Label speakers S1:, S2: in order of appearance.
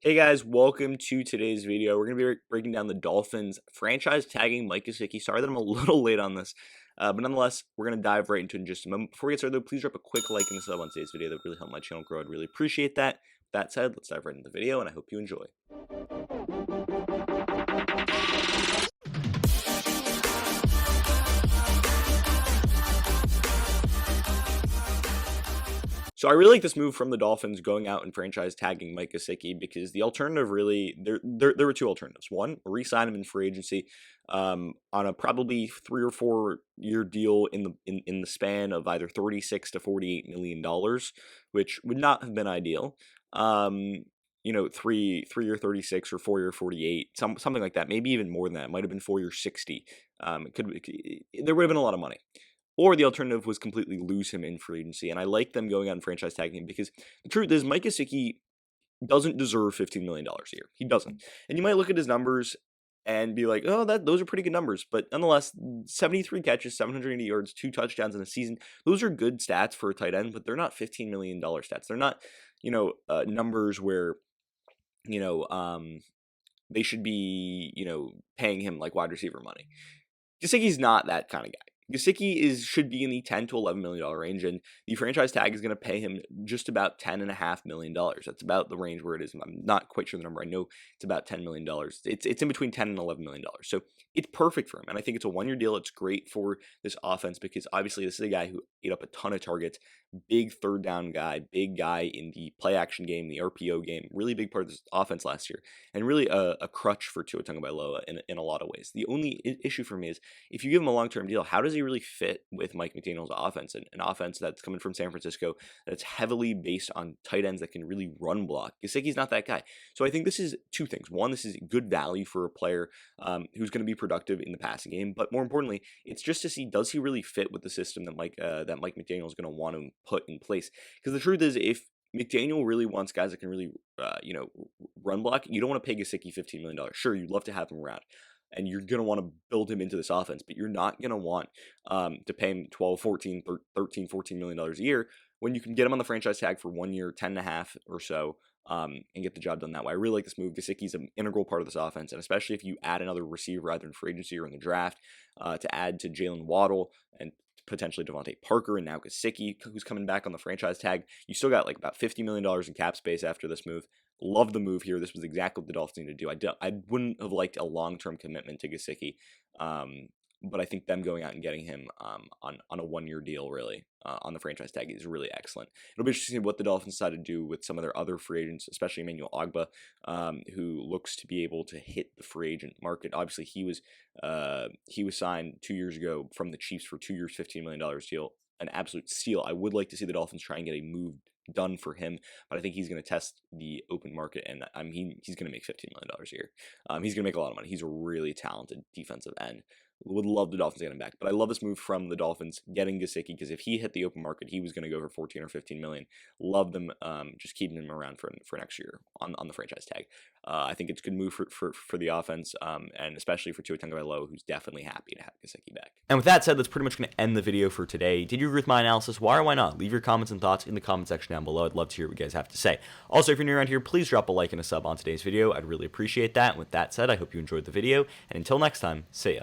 S1: Hey guys, welcome to today's video. We're going to be breaking down the Dolphins franchise tagging Mike Gesicki. Sorry that I'm a little late on this, but nonetheless, we're going to dive right into it in just a moment. Before we get started, though, please drop a quick like and a sub on today's video. That would really help my channel grow. I'd really appreciate that. With that said, let's dive right into the video, and I hope you enjoy. So I really like this move from the Dolphins going out and franchise tagging Mike Gesicki because the alternative really there were two alternatives. One, re-sign him in free agency on a probably 3 or 4 year deal in the span of either $36 to $48 million, which would not have been ideal. 3 year 36 or 4 year 48, something like that. Maybe even more than that. It might have been 4 year 60. There would have been a lot of money. Or the alternative was completely lose him in free agency. And I like them going out and franchise tagging him because the truth is Mike Gesicki doesn't deserve $15 million a year. He doesn't. And you might look at his numbers and be like, oh, those are pretty good numbers. But nonetheless, 73 catches, 780 yards, 2 touchdowns in a season. Those are good stats for a tight end, but they're not $15 million stats. They're not, numbers where, they should be, paying him like wide receiver money. Gesicki's not that kind of guy. Gesicki should be in the $10 to $11 million range, and the franchise tag is going to pay him just about $10.5 million. That's about the range where it is. I'm not quite sure the number. I know it's about $10 million. It's in between $10 and $11 million. So it's perfect for him, and I think it's a 1 year deal. It's great for this offense because obviously this is a guy who ate up a ton of targets, big third down guy, big guy in the play action game, the RPO game, really big part of this offense last year, and really a crutch for Tua Tagovailoa in a lot of ways. The only issue for me is if you give him a long-term deal, how does he really fit with Mike McDaniel's offense, and an offense that's coming from San Francisco that's heavily based on tight ends that can really run block? Gesicki's not that guy. So I think this is two things. One, this is good value for a player who's going to be productive in the passing game, but more importantly, it's just to see, does he really fit with the system that Mike McDaniel is going to want to put in place? Because the truth is, if McDaniel really wants guys that can really, run block, you don't want to pay Gesicki $15 million. Sure, you'd love to have him around, and you're going to want to build him into this offense, but you're not going to want to pay him $13, $14 million a year when you can get him on the franchise tag for 1 year, 10.5 or so, and get the job done that way. I really like this move. Gesicki's an integral part of this offense, and especially if you add another receiver either in free agency or in the draft to add to Jalen Waddle and potentially Devontae Parker, and now Gesicki, who's coming back on the franchise tag. You still got like about $50 million in cap space after this move. Love the move here. This was exactly what the Dolphins need to do. I wouldn't have liked a long-term commitment to Gesicki, but I think them going out and getting him on a 1 year deal really on the franchise tag is really excellent. It'll be interesting to see what the Dolphins decide to do with some of their other free agents, especially Emmanuel Ogbah, who looks to be able to hit the free agent market. Obviously, he was signed 2 years ago from the Chiefs for 2 years, $15 million deal, an absolute steal. I would like to see the Dolphins try and get a move done for him, but I think he's going to test the open market, and he's going to make $15 million a year. He's going to make a lot of money. He's a really talented defensive end. Would love the Dolphins to get him back, but I love this move from the Dolphins getting Gesicki, because if he hit the open market, he was going to go for 14 or 15 million. Love them just keeping him around for next year on the franchise tag. I think it's a good move for the offense, and especially for Tua Tagovailoa, who's definitely happy to have Gesicki back. And with that said, that's pretty much going to end the video for today. Did you agree with my analysis? Why or why not? Leave your comments and thoughts in the comment section down below. I'd love to hear what you guys have to say. Also, if you're new around here, please drop a like and a sub on today's video. I'd really appreciate that. And with that said, I hope you enjoyed the video, and until next time, see ya.